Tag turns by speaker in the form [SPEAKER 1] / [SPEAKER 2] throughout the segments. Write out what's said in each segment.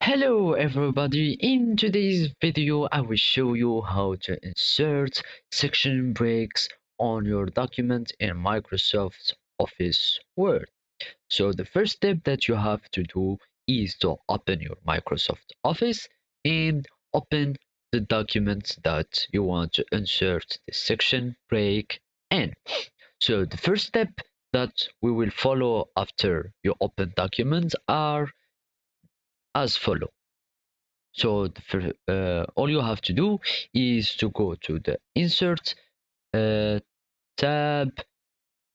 [SPEAKER 1] Hello everybody, in today's video I will show you how to insert section breaks on your document in Microsoft Office Word. So the first step that you have to do is to open your Microsoft Office and open the document that you want to insert the section break in. So the first step that we will follow after you open documents are as follow. So all you have to do is to go to the insert tab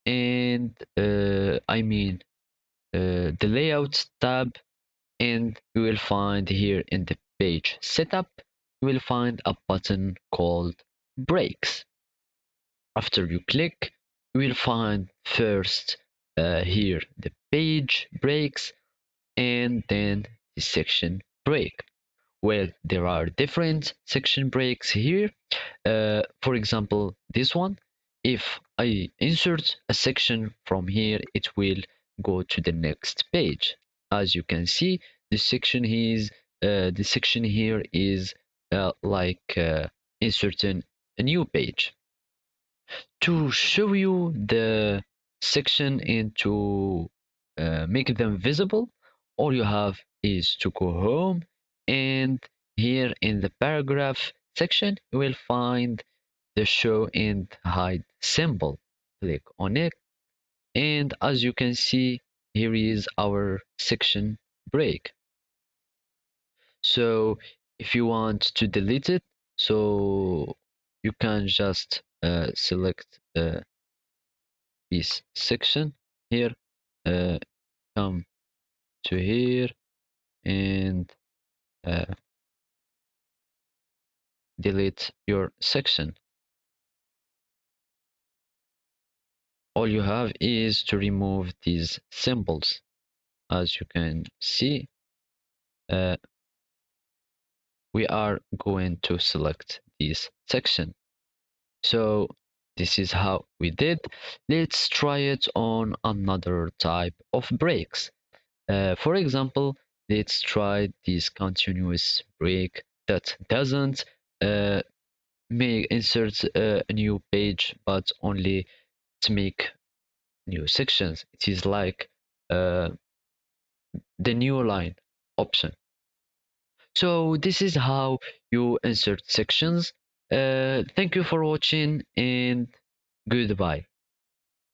[SPEAKER 1] and the layout tab, and you will find here in the page setup you will find a button called breaks. After you click, you will find first here the page breaks and then the section break. Well, there are different section breaks here. For example, this one, if I insert a section from here, it will go to the next page. As you can see, the section here is inserting a new page. To show you the section and to make them visible, all you have is to go home, and here in the paragraph section you will find the show and hide symbol. Click on it, and as you can see, here is our section break. So if you want to delete it, so you can just select this section here, uh, come to here and uh, delete your section. All you have is to remove these symbols. As you can see, uh, we are going to select this section. So this is how we did. Let's try it on another type of breaks. For example, let's try this continuous break that doesn't uh, make insert a new page, but only to make new sections. It is like uh, the new line option. So this is how you insert sections. Thank you for watching and goodbye.